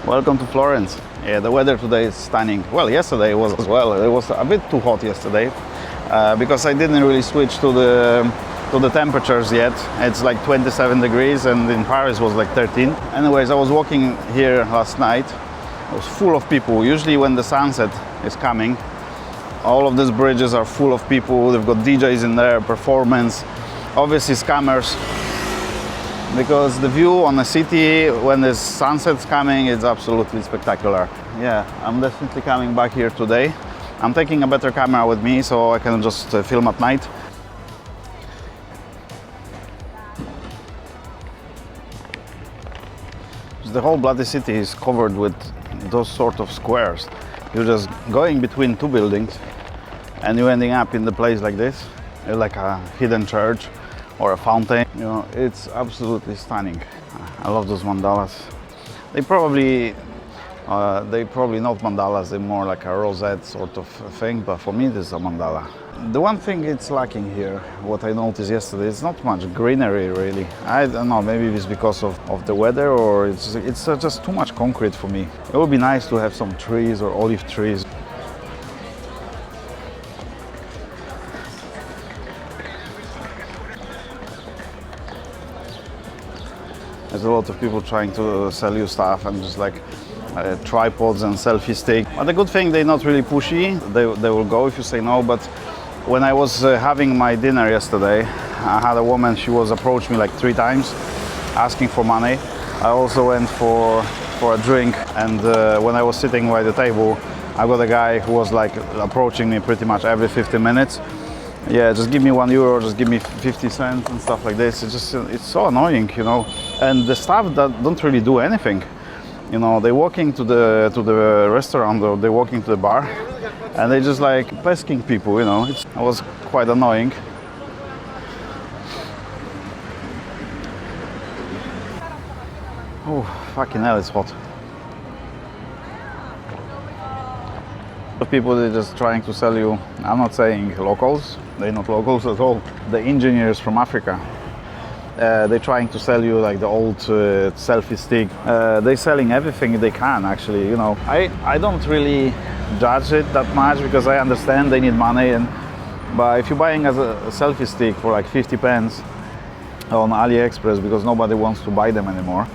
Welcome to Florence. Yeah, the weather today is stunning. Well, yesterday was as well. It was a bit too hot yesterday because I didn't really switch to the temperatures yet. It's like 27 degrees and in Paris was like 13. Anyways, I was walking here last night. It was full of people. Usually when the sunset is coming, all of these bridges are full of people. They've got DJs in there, performance, obviously scammers. Because the view on the city when the sunset's coming is absolutely spectacular. Yeah, I'm definitely coming back here today. I'm taking a better camera with me so I can just film at night. The whole bloody city is covered with those sort of squares. You're just going between two buildings and you're ending up in the place like this, like a hidden church or a fountain. You know, it's absolutely stunning. I love those mandalas. They probably not mandalas, they're more like a rosette sort of thing, but for me this is a mandala. The one thing it's lacking here, what I noticed yesterday, it's not much greenery really. I don't know, maybe it's because of the weather or it's just too much concrete for me. It would be nice to have some trees or olive trees. There's a lot of people trying to sell you stuff and just like tripods and selfie stick. But the good thing, they're not really pushy. They will go if you say no. But when I was having my dinner yesterday, I had a woman, she was approached me like 3 times asking for money. I also went for a drink, and when I was sitting by the table, I got a guy who was like approaching me pretty much every 15 minutes. Yeah, just give me €1, just give me 50 cents and stuff like this. It's so annoying, you know. And the staff that don't really do anything. You know, they're walking to the restaurant or they're walking to the bar and they just like pesking people, you know. It was quite annoying. Oh, fucking hell, it's hot. The people, they're just trying to sell you, I'm not saying locals, they're not locals at all. The engineers from Africa. They're trying to sell you like the old selfie stick. They're selling everything they can actually, you know. I don't really judge it that much because I understand they need money, but if you're buying as a selfie stick for like 50 pence on AliExpress because nobody wants to buy them anymore,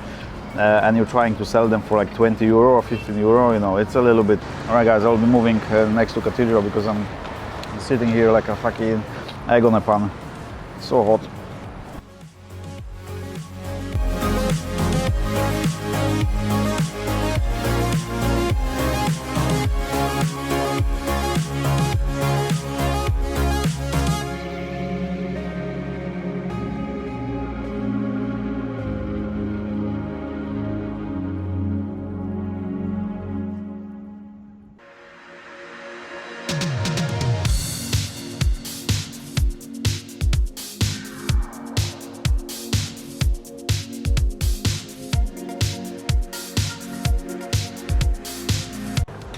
and you're trying to sell them for like €20 or €15, you know, it's a little bit. Alright guys, I'll be moving next to Cathedral because I'm sitting here like a fucking egg on a pan. It's so hot.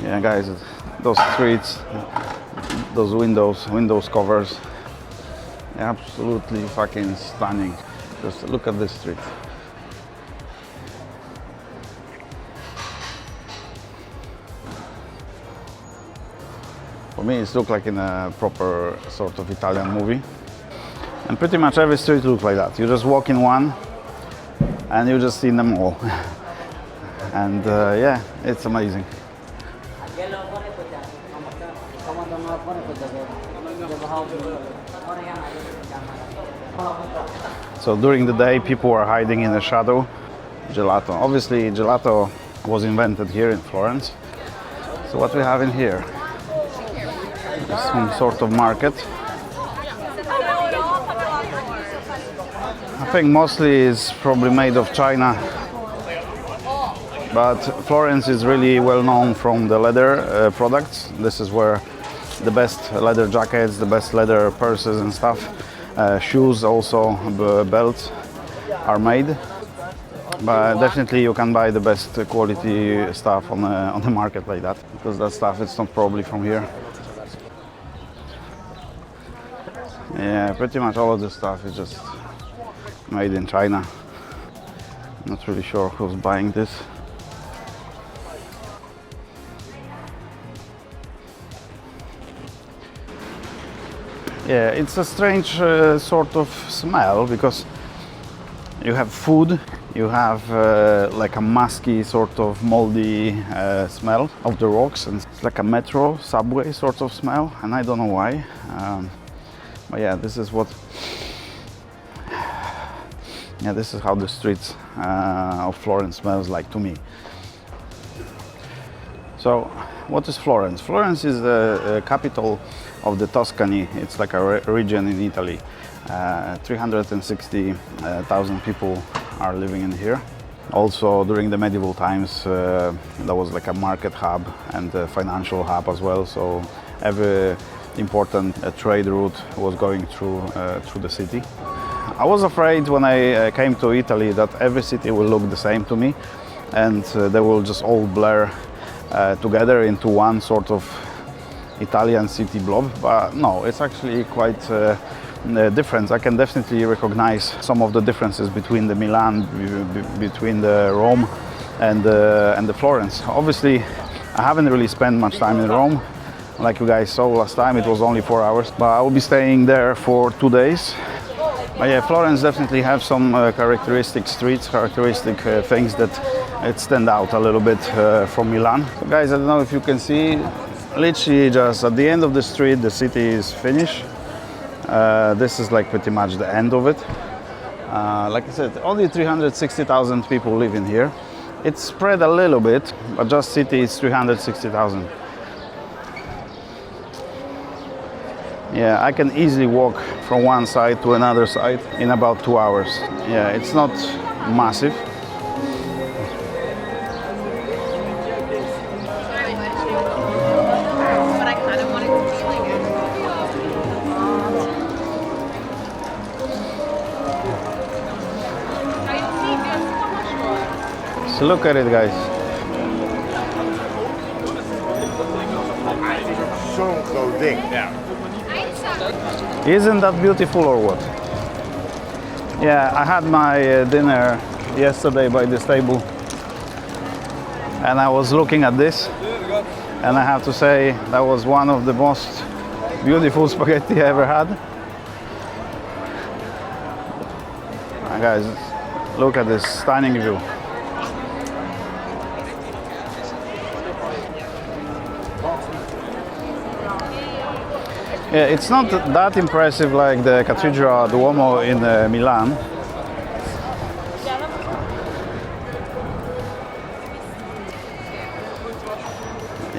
Yeah guys, those streets, those windows covers, absolutely fucking stunning. Just look at this street. For me it looks like in a proper sort of Italian movie. And pretty much every street looks like that. You just walk in one and you just see them all. And yeah, it's amazing. So during the day people are hiding in the shadow. Gelato. Obviously gelato was invented here in Florence. So what we have in here is some sort of market. I think mostly is probably made of China. But Florence is really well known from the leather products. This is where the best leather jackets, the best leather purses and stuff, shoes also, belts are made. But definitely you can buy the best quality stuff on the market like that, because that stuff is not probably from here. Yeah, pretty much all of this stuff is just made in China. Not really sure who's buying this. Yeah, it's a strange sort of smell because you have food, you have like a musky sort of moldy smell of the rocks, and it's like a metro subway sort of smell, and I don't know why. But yeah, this is what. Yeah, this is how the streets of Florence smells like to me. So, what is Florence? Florence is the capital of the Tuscany. It's like a region in Italy. 360,000 people are living in here. Also, during the medieval times, there was like a market hub and a financial hub as well. So, every important trade route was going through the city. I was afraid when I came to Italy that every city will look the same to me, and they will just all blur together into one sort of Italian city blob. But no, it's actually quite different. I can definitely recognize some of the differences between the Milan, between the Rome, and the Florence. Obviously, I haven't really spent much time in Rome. Like you guys saw last time, it was only 4 hours, but I will be staying there for 2 days. But yeah, Florence definitely have some characteristic streets, characteristic things that stand out a little bit from Milan. So guys, I don't know if you can see, literally just at the end of the street, the city is finished. This is like pretty much the end of it. Like I said, only 360,000 people live in here. It's spread a little bit, but just city is 360,000. Yeah, I can easily walk from one side to another side in about 2 hours. Yeah, it's not massive. So look at it, guys. Yeah. Isn't that beautiful or what? Yeah, I had my dinner yesterday by this table, and I was looking at this, and I have to say that was one of the most beautiful spaghetti I ever had. Guys, look at this stunning view. Yeah, it's not that impressive like the Cathedral, Duomo in Milan.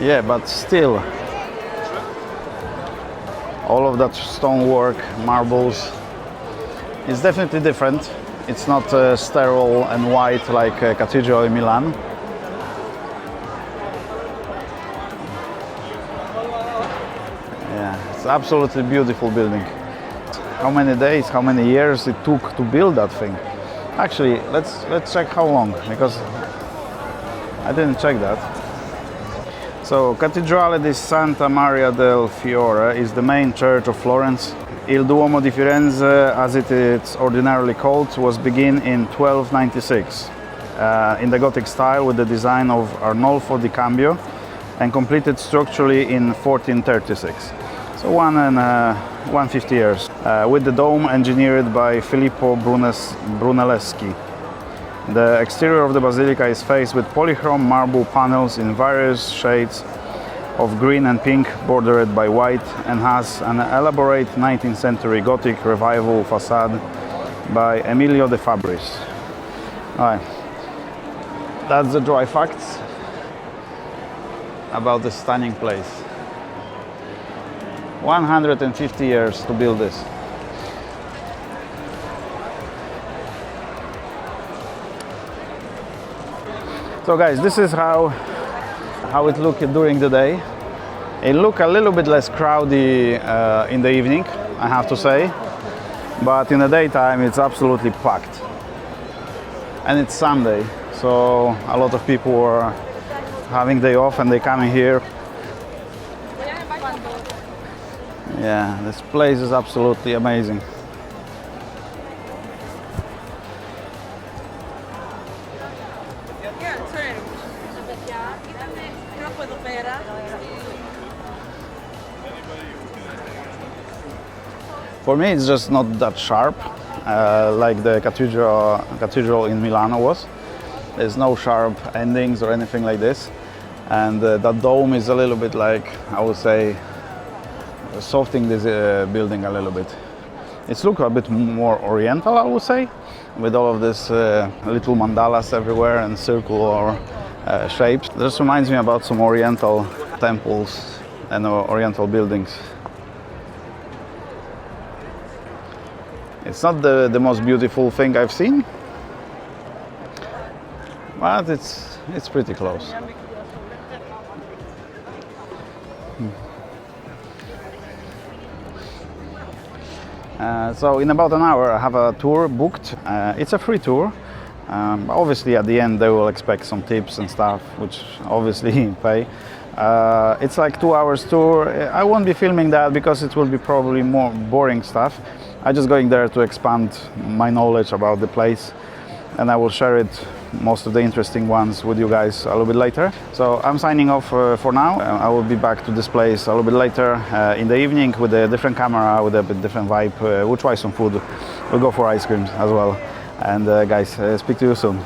Yeah, but still, all of that stonework, marbles, is definitely different. It's not sterile and white like Cathedral in Milan. It's absolutely beautiful building. How many days, how many years it took to build that thing? Actually, let's check how long, because I didn't check that. So, Cathedrale di Santa Maria del Fiore is the main church of Florence. Il Duomo di Firenze, as it is ordinarily called, was begun in 1296 in the Gothic style with the design of Arnolfo di Cambio, and completed structurally in 1436. So 150 years, with the dome engineered by Filippo Brunelleschi. The exterior of the basilica is faced with polychrome marble panels in various shades of green and pink, bordered by white, and has an elaborate 19th century Gothic revival facade by Emilio de Fabris. Alright, that's the dry facts about the stunning place. 150 years to build this. So guys, this is how it looked during the day. It looked a little bit less crowded in the evening, I have to say, but in the daytime it's absolutely packed. And it's Sunday, so a lot of people are having day off and they come in here. Yeah, this place is absolutely amazing. For me, it's just not that sharp, like the cathedral in Milano was. There's no sharp endings or anything like this. And that dome is a little bit like, I would say, softening this building a little bit. It's look a bit more oriental, I would say, with all of this little mandalas everywhere and circular shapes. This reminds me about some oriental temples and oriental buildings. It's not the most beautiful thing I've seen, but it's pretty close. So in about an hour I have a tour booked. It's a free tour. Obviously at the end they will expect some tips and stuff, which obviously pay. It's like 2 hours tour. I won't be filming that because it will be probably more boring stuff. I'm just going there to expand my knowledge about the place, and I will share it, most of the interesting ones, with you guys a little bit later. So I'm signing off for now. I will be back to this place a little bit later in the evening with a different camera, with a bit different vibe. We'll try some food. We'll go for ice creams as well. And guys, speak to you soon.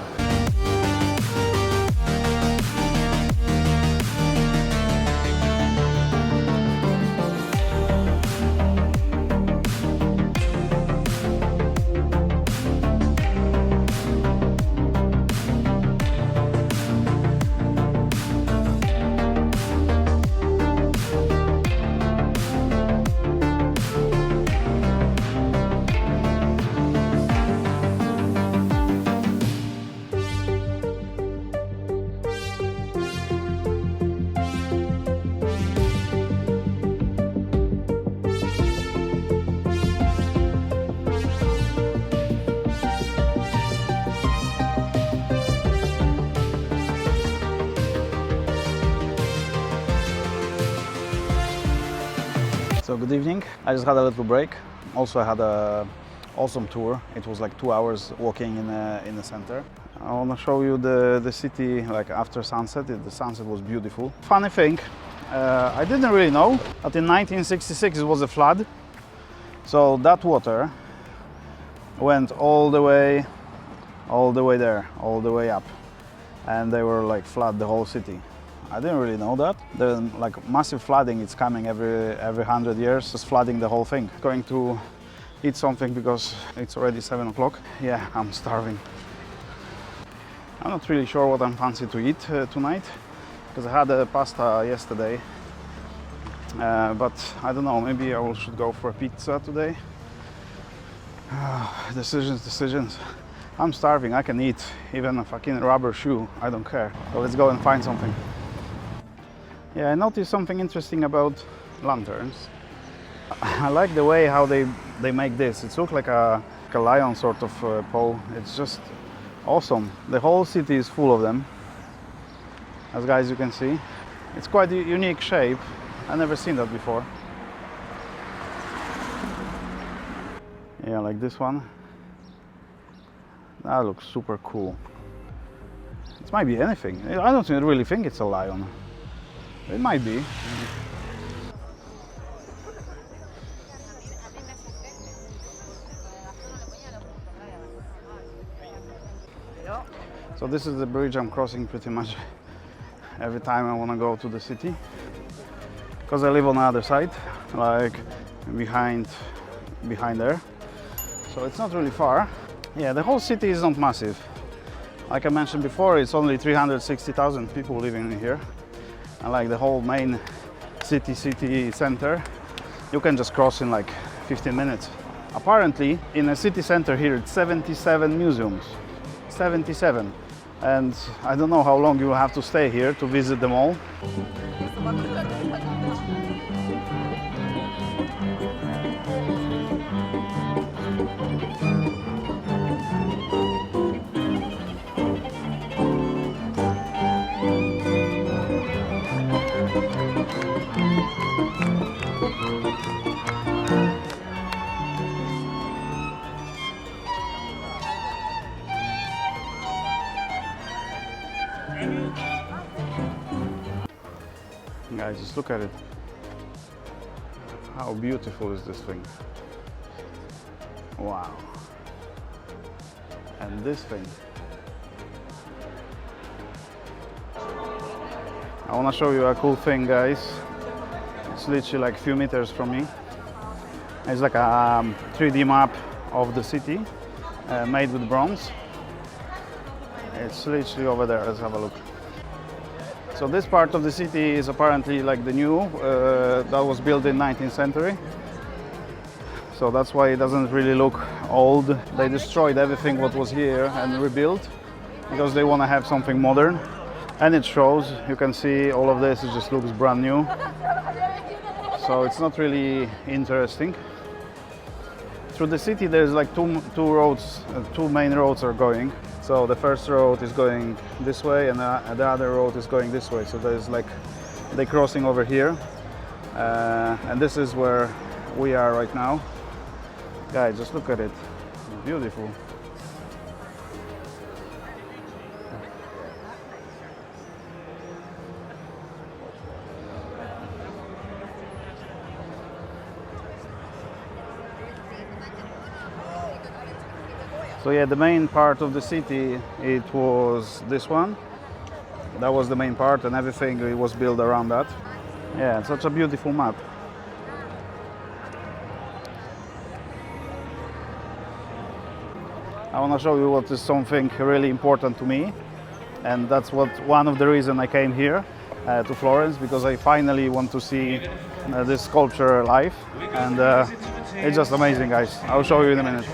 So good evening. I just had a little break. Also I had a awesome tour. It was like 2 hours walking in the center. I want to show you the city like after sunset. The sunset was beautiful. Funny thing, I didn't really know that in 1966 it was a flood. So that water went all the way there, all the way up, and they were like flood the whole city. I didn't really know that. The like massive flooding, it's coming every 100 years, just flooding the whole thing. Going to eat something because it's already 7 o'clock. Yeah, I'm starving. I'm not really sure what I'm fancy to eat tonight, because I had a pasta yesterday. But I don't know, maybe I should go for a pizza today. Decisions. I'm starving, I can eat even a fucking rubber shoe, I don't care. So let's go and find something. Yeah, I noticed something interesting about lanterns. I like the way how they make this. It looks like a lion sort of pole. It's just awesome. The whole city is full of them, as guys you can see. It's quite a unique shape. I've never seen that before. Yeah, like this one. That looks super cool. It might be anything. I don't really think it's a lion. It might be. So this is the bridge I'm crossing pretty much every time I want to go to the city, because I live on the other side, like behind there. So it's not really far. Yeah, the whole city is not massive. Like I mentioned before, it's only 360,000 people living in here. And like the whole main city center, you can just cross in like 15 minutes. Apparently, in a city center here, it's 77 museums. 77. And I don't know how long you will have to stay here to visit them all. Guys, just look at it. How beautiful is this thing? Wow. And this thing. I want to show you a cool thing, guys. It's literally like a few meters from me. It's like a 3D map of the city made with bronze. It's literally over there. Let's have a look. So this part of the city is apparently like the new, that was built in 19th century. So that's why it doesn't really look old. They destroyed everything what was here and rebuilt because they want to have something modern. And it shows, you can see all of this, it just looks brand new. So it's not really interesting. Through the city there's like two roads, two main roads are going. So the first road is going this way and the other road is going this way. So there's like, they're crossing over here. And this is where we are right now. Guys, just look at it, it's beautiful. So yeah, the main part of the city, it was this one. That was the main part and everything it was built around that. Yeah, it's such a beautiful map. I want to show you what is something really important to me, and that's one of the reasons I came here to Florence, because I finally want to see this sculpture live, and it's just amazing, guys. I'll show you in a minute.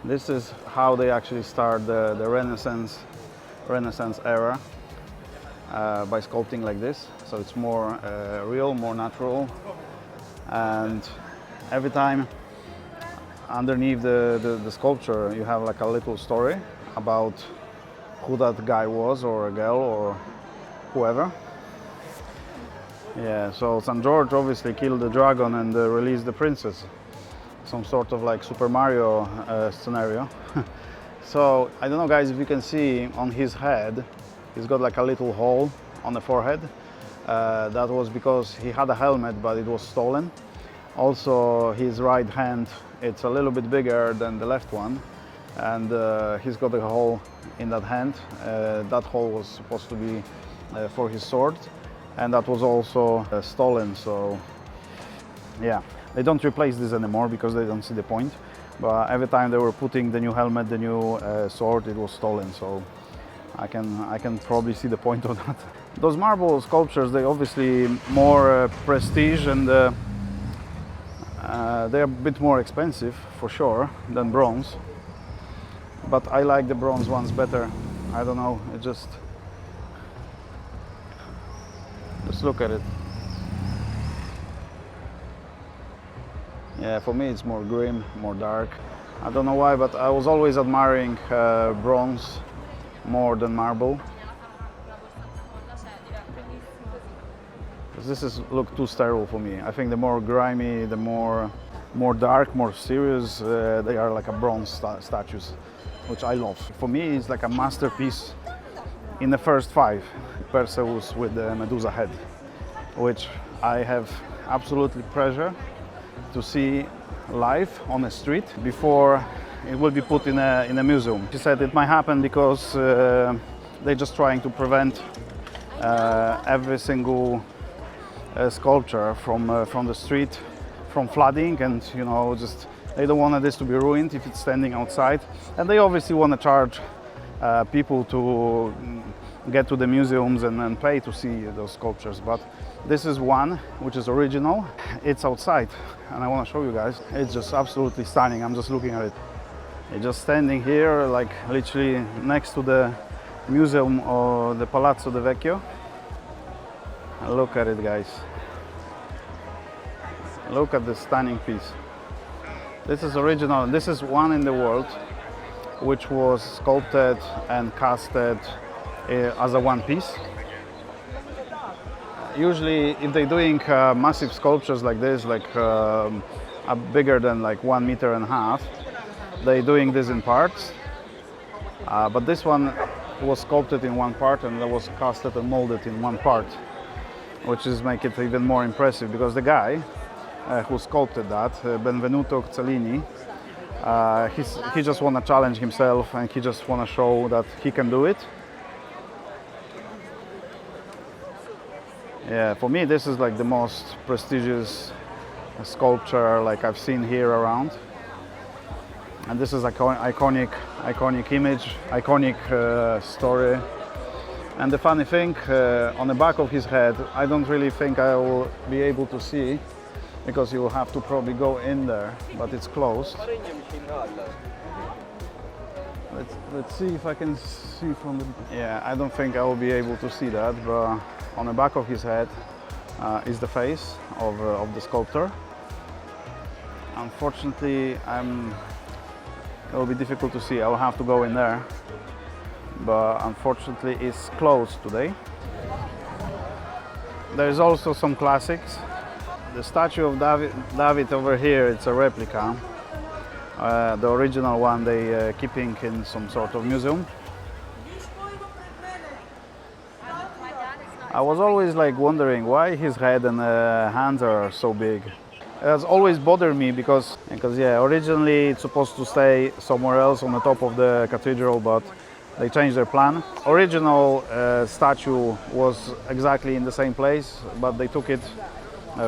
This is how they actually start the Renaissance era, by sculpting like this. So it's more real, more natural, and every time underneath the sculpture you have like a little story about who that guy was, or a girl, or whoever. Yeah, so St. George obviously killed the dragon and released the princess. Some sort of like Super Mario scenario. So I don't know, guys, if you can see on his head, he's got like a little hole on the forehead. That was because he had a helmet, but it was stolen. Also, his right hand, it's a little bit bigger than the left one, and he's got a hole in that hand. That hole was supposed to be for his sword, and that was also stolen. So yeah, they don't replace this anymore because they don't see the point. But every time they were putting the new helmet, the new sword, it was stolen. So I can probably see the point of that. Those marble sculptures, they obviously more prestige, and they're a bit more expensive for sure than bronze. But I like the bronze ones better. I don't know, it just look at it. Yeah, for me it's more grim, more dark. I don't know why, but I was always admiring bronze more than marble. This look too sterile for me. I think the more grimy, the more more dark, more serious. They are like a bronze statues, which I love. For me, it's like a masterpiece in the first 5, Perseus with the Medusa head, which I have absolutely pleasure to see live on the street before it will be put in a museum. She said it might happen because they're just trying to prevent every single sculpture from the street from flooding, and you know, just they don't want this to be ruined if it's standing outside, and they obviously want to charge people to get to the museums and pay to see those sculptures. But this is one which is original. It's outside and I want to show you guys. It's just absolutely stunning. I'm just looking at it. It's just standing here, like literally next to the museum or the Palazzo de Vecchio. Look at it, guys. Look at this stunning piece. This is original. This is one in the world which was sculpted and casted as a one piece. Usually if they're doing massive sculptures like this, like bigger than like 1.5 meters, they're doing this in parts. But this one was sculpted in one part and that was casted and molded in one part, which is make it even more impressive, because the guy who sculpted that, Benvenuto Cellini, he just want to challenge himself and he just want to show that he can do it. Yeah, for me this is like the most prestigious sculpture like I've seen here around, and this is iconic image, iconic story. And the funny thing, on the back of his head, I don't really think I will be able to see, because you will have to probably go in there, but it's closed. Let's see if I can see from the... Yeah, I don't think I will be able to see that, but on the back of his head is the face of the sculptor. Unfortunately, it will be difficult to see. I will have to go in there, but unfortunately it's closed today. There's also some classics. The statue of David over here, it's a replica. The original one they keeping in some sort of museum. I was always like wondering why his head and hands are so big. It has always bothered me because yeah, originally it's supposed to stay somewhere else on the top of the cathedral, but they changed their plan. Original statue was exactly in the same place, but they took it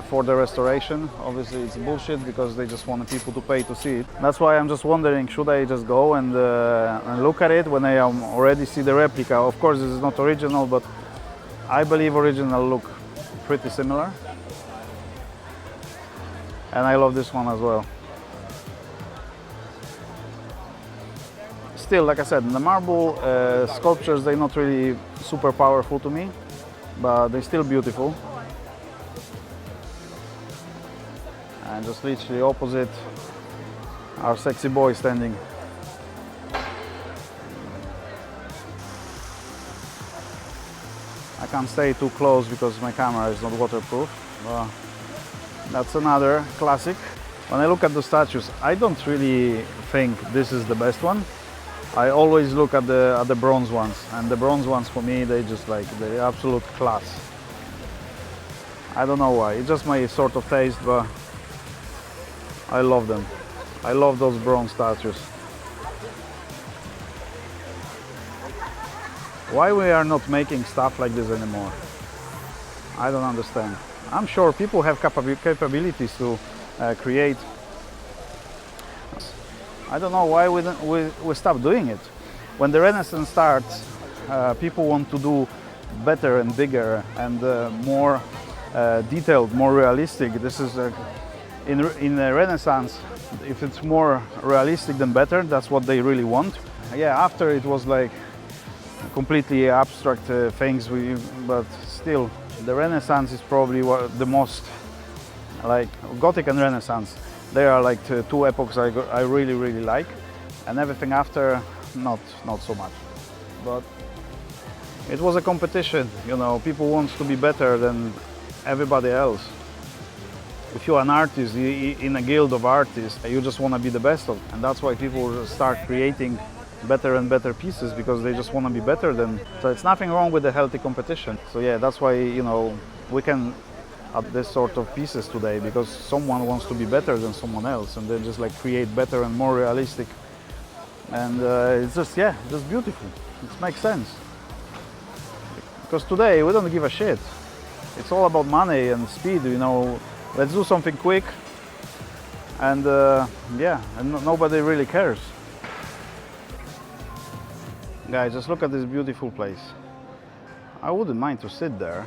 for the restoration. Obviously it's bullshit, because they just wanted people to pay to see it. That's why I'm just wondering, should I just go and look at it when I already see the replica? Of course this is not original, but I believe original look pretty similar. And I love this one as well. Still, like I said, the marble sculptures, they're not really super powerful to me, but they're still beautiful. And just literally opposite, our sexy boy standing. I can't stay too close because my camera is not waterproof. That's another classic. When I look at the statues, I don't really think this is the best one. I always look at the bronze ones, and the bronze ones for me, they just like the absolute class. I don't know why, it's just my sort of taste, but I love them. I love those bronze statues. Why we are not making stuff like this anymore? I don't understand. I'm sure people have capabilities to create. I don't know why we stop doing it. When the Renaissance starts, people want to do better and bigger and more detailed, more realistic. This is in the Renaissance, if it's more realistic than better, that's what they really want. Yeah, after it was like completely abstract things, but still, the Renaissance is probably the most, like Gothic and Renaissance. They are like two epochs I really like, and everything after, not so much. But it was a competition, you know. People want to be better than everybody else. if you're an artist in a guild of artists, you just want to be the best of it. And that's why people start creating better and better pieces, because they just want to be better than. So it's nothing wrong with a healthy competition. So yeah, that's why, you know, we can at this sort of pieces today, because someone wants to be better than someone else, and they just like create better and more realistic. And it's just, yeah, just beautiful. It makes sense. Because today we don't give a shit. It's all about money and speed, you know. Let's do something quick, and yeah, and nobody really cares. Guys, just look at this beautiful place. I wouldn't mind to sit there.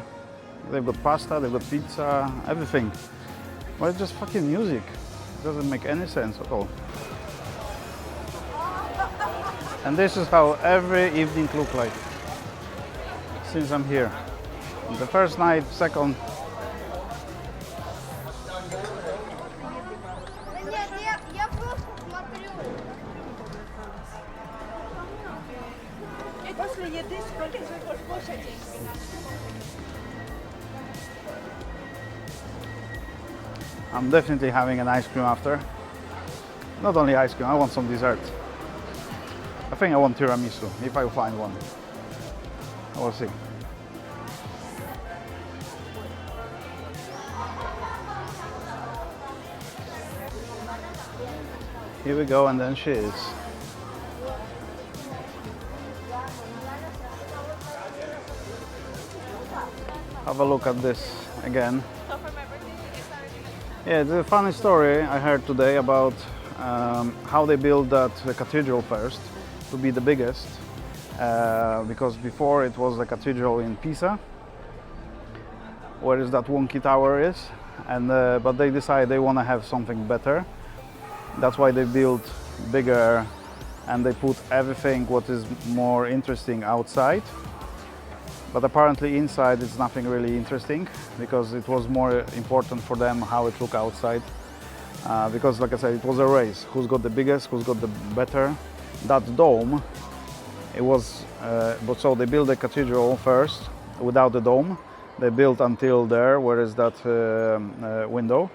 They've got pasta, they've got pizza, everything. But it's just fucking music. It doesn't make any sense at all. And this is how every evening look like since I'm here. The first night, second. I'm definitely having an ice cream after. Not only ice cream, I want some dessert. I think I want tiramisu, if I find one. I will see. Here we go, and then cheers. Have a look at this again. Yeah, it's a funny story I heard today about how they built that cathedral first to be the biggest, because before it was the cathedral in Pisa, where is that wonky tower is, and but they decided they want to have something better. That's why they built bigger, and they put everything what is more interesting outside. But apparently inside it's nothing really interesting, because it was more important for them how it looked outside. Because like I said, it was a race. Who's got the biggest, who's got the better. That dome, it was, but so they built the cathedral first without the dome. They built until there, where is that window.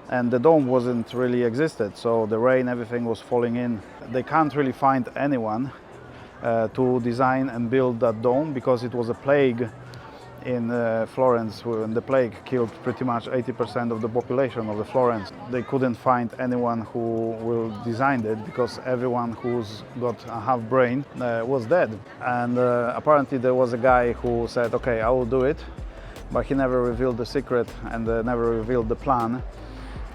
And the dome wasn't really existed, so the rain, everything was falling in. They can't really find anyone to design and build that dome, because it was a plague in Florence, when the plague killed pretty much 80% of the population of the Florence. They couldn't find anyone who will design it, because everyone who's got a half brain was dead. And apparently there was a guy who said, okay, I will do it, but he never revealed the secret and never revealed the plan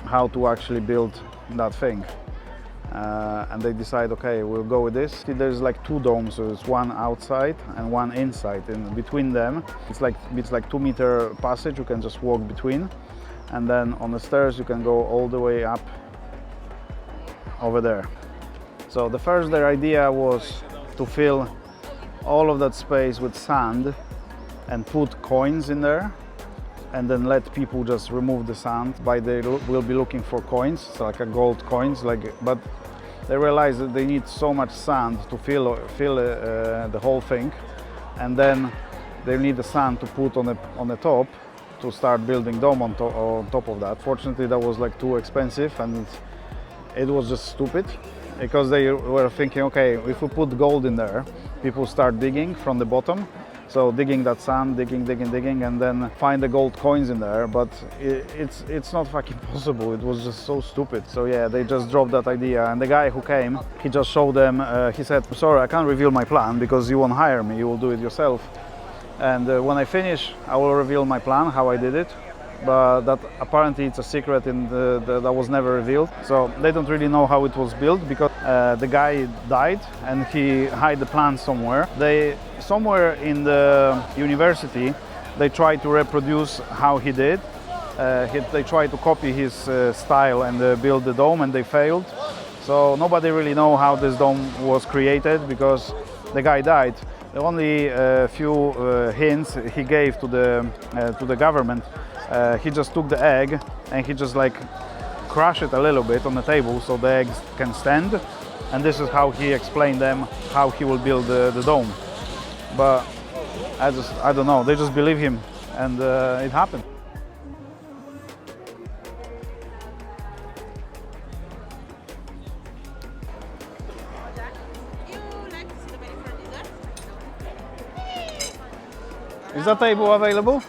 how to actually build that thing. And they decide, okay, we'll go with this. There's like two domes, so it's one outside and one inside. And between them, it's like 2-meter passage. You can just walk between, and then on the stairs you can go all the way up over there. So the first, their idea was to fill all of that space with sand and put coins in there, and then let people just remove the sand. They will be looking for coins, so like a gold coins, but they realized that they need so much sand to fill the whole thing, and then they need the sand to put on the top to start building dome on top of that. Fortunately, that was like too expensive, and it was just stupid, because they were thinking, okay, if we put gold in there, people start digging from the bottom. So digging that sand, digging, and then find the gold coins in there. But it's not fucking possible. It was just so stupid. So yeah, they just dropped that idea. And the guy who came, he just showed them, he said, sorry, I can't reveal my plan because you won't hire me, you will do it yourself. And when I finish, I will reveal my plan, how I did it. But that apparently it's a secret that was never revealed. So they don't really know how it was built, because the guy died and he hid the plan somewhere. Somewhere in the university, they tried to reproduce how he did. They tried to copy his style and build the dome, and they failed. So nobody really know how this dome was created, because the guy died. The only few hints he gave to the government. He just took the egg and he just like crushed it a little bit on the table so the eggs can stand, and this is how he explained them how he will build the dome. But I don't know, they just believe him, and it happened. Is that table available?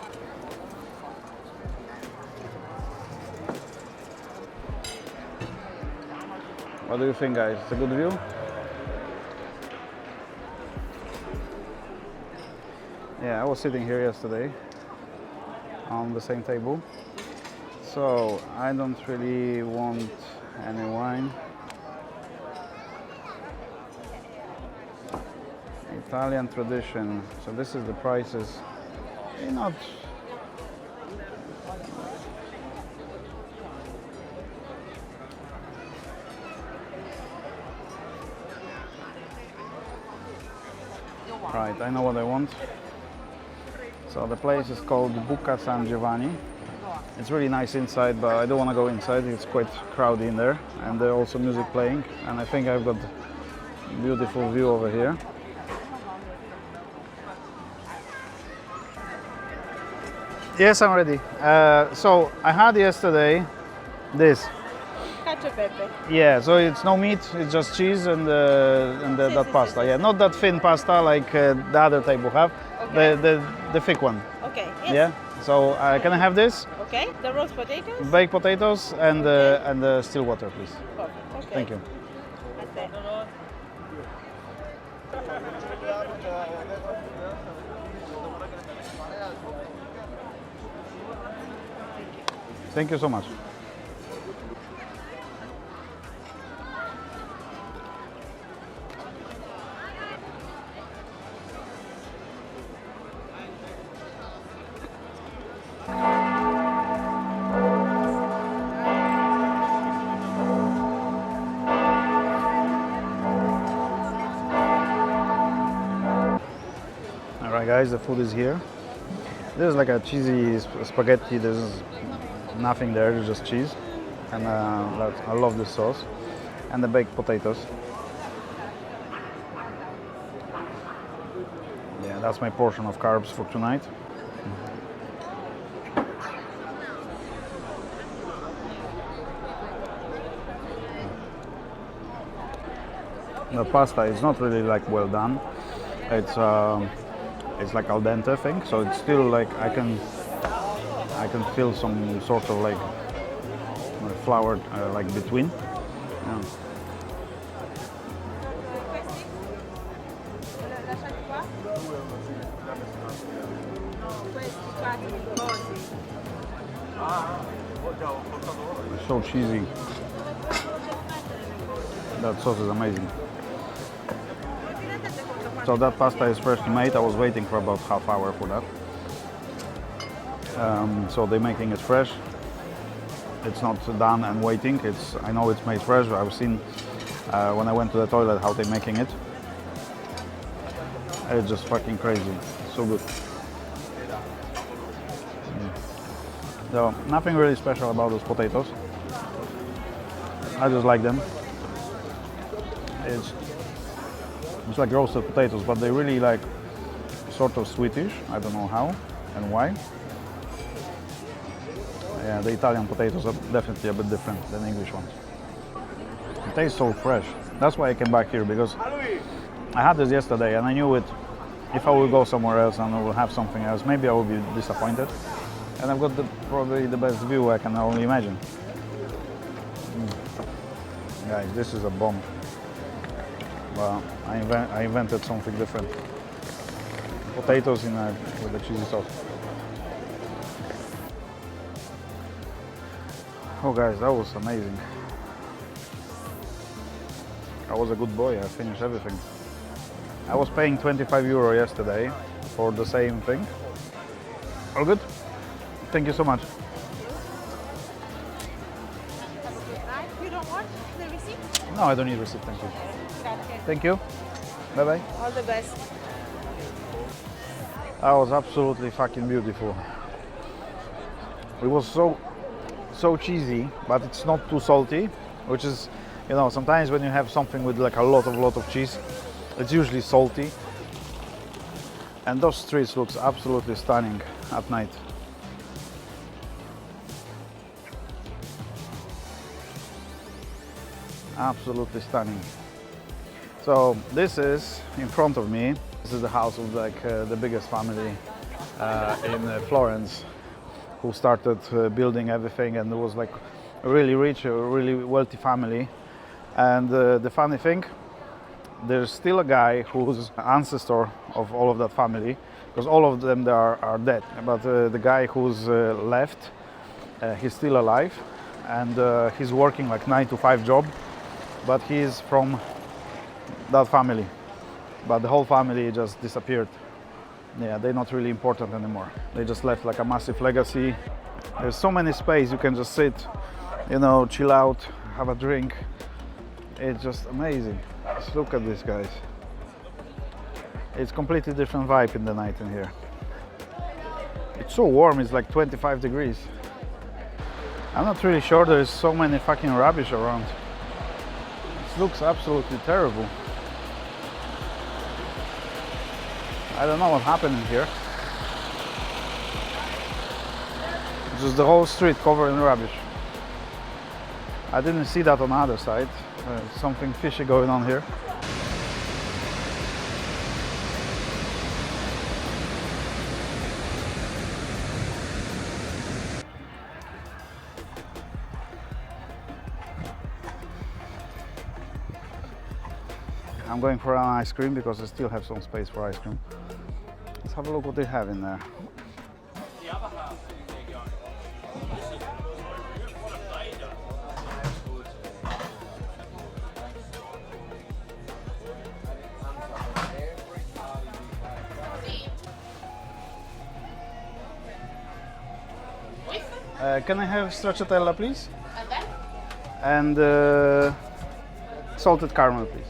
What do you think, guys? It's a good view? Yeah, I was sitting here yesterday on the same table. So I don't really want any wine. Italian tradition. So this is the prices. Not right, I know what I want. So the place is called Buca San Giovanni. It's really nice inside, but I don't want to go inside. It's quite crowded in there, and there's also music playing. And I think I've got a beautiful view over here. Yes, I'm ready. So I had yesterday this. Cacio e pepe. Yeah, so it's no meat, it's just cheese and that pasta. Yeah, not that thin pasta like the other table have. Okay. The thick one. Okay. Yes. Yeah. So can I have this? Okay. The roast potatoes. Baked potatoes and Okay. still water, please. Perfect. Okay. Thank you. That's it. Thank you so much. Alright guys, the food is here. There's like a cheesy spaghetti, there's nothing there, there's just cheese. And I love this sauce. And the baked potatoes. Yeah, that's my portion of carbs for tonight. The pasta is not really like well done. It's like al dente thing, so it's still like I can feel some sort of like flour like between. Yeah. It's so cheesy. That sauce is amazing. So that pasta is freshly made. I was waiting for about half hour for that. So they're making it fresh. It's not done and waiting. I know it's made fresh. I've seen when I went to the toilet how they're making it. It's just fucking crazy. So good. So nothing really special about those potatoes. I just like them. It's like roasted potatoes, but they're really like sort of sweetish. I don't know how and why. Yeah, the Italian potatoes are definitely a bit different than the English ones. It tastes so fresh. That's why I came back here, because I had this yesterday and I knew it. If I will go somewhere else and I will have something else, maybe I will be disappointed. And I've got probably the best view I can only imagine. Guys, this is a bomb. Well, I invented something different. Potatoes with the cheesy sauce. Oh guys, that was amazing. I was a good boy, I finished everything. I was paying 25 euro yesterday for the same thing. All good? Thank you so much. You don't want the receipt? No, I don't need receipt, thank you. Grazie. Thank you. Bye-bye. All the best. That was absolutely fucking beautiful. It was so cheesy, but it's not too salty, which is, you know, sometimes when you have something with like a lot of cheese, it's usually salty. And those streets looks absolutely stunning at night. Absolutely stunning. So this is in front of me. This is the house of like the biggest family in Florence, who started building everything, and it was like a really rich, a really wealthy family. And the funny thing, there's still a guy who's ancestor of all of that family, because all of them are dead. But the guy who's left, he's still alive, and he's working like 9-to-5 job, but he's from that family. But the whole family just disappeared. Yeah, they're not really important anymore. They just left like a massive legacy. There's so many space, you can just sit, you know, chill out, have a drink. It's just amazing. Just look at this, guys. It's completely different vibe in the night in here. It's so warm, it's like 25 degrees. I'm not really sure there's so many fucking rubbish around. It looks absolutely terrible. I don't know what happened in here. Just the whole street covered in rubbish. I didn't see that on the other side. Something fishy going on here. I'm going for an ice cream because I still have some space for ice cream. Let's have a look what they have in there. Can I have stracciatella, please? And salted caramel, please.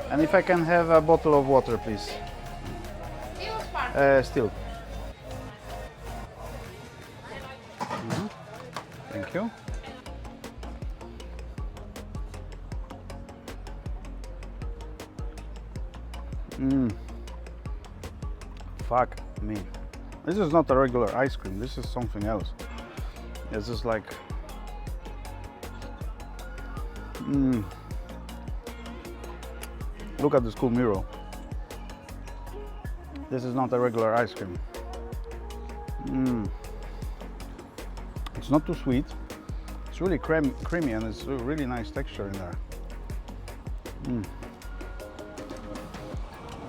And if I can have a bottle of water, please. Still. Thank you. Fuck me. This is not a regular ice cream. This is something else. It's just like... Look at this cool mirror. This is not a regular ice cream. It's not too sweet. It's really creamy, and it's a really nice texture in there.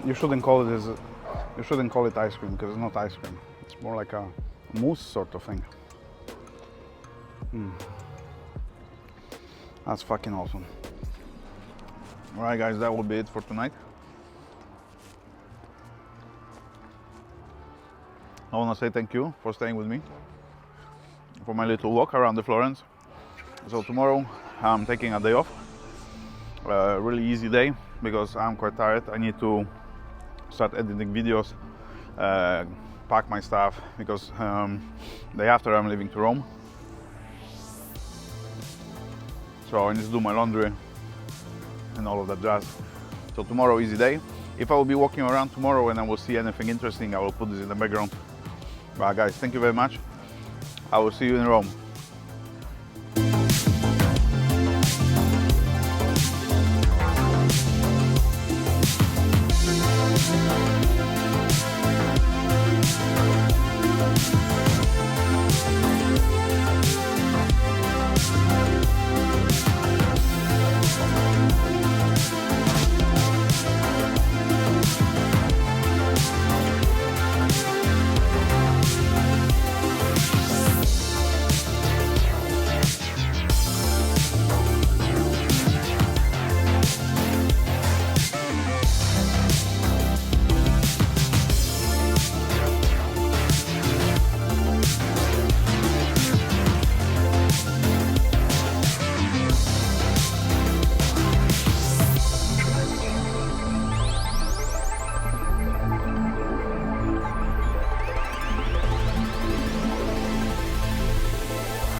You shouldn't call it ice cream, because it's not ice cream. It's more like a mousse sort of thing. That's fucking awesome. Alright guys, that will be it for tonight. I want to say thank you for staying with me for my little walk around the Florence. So tomorrow I'm taking a day off. A really easy day because I'm quite tired. I need to start editing videos, pack my stuff, because day after I'm leaving to Rome. So I need to do my laundry and all of that jazz. So tomorrow, easy day. If I will be walking around tomorrow and I will see anything interesting, I will put this in the background. But guys, thank you very much. I will see you in Rome.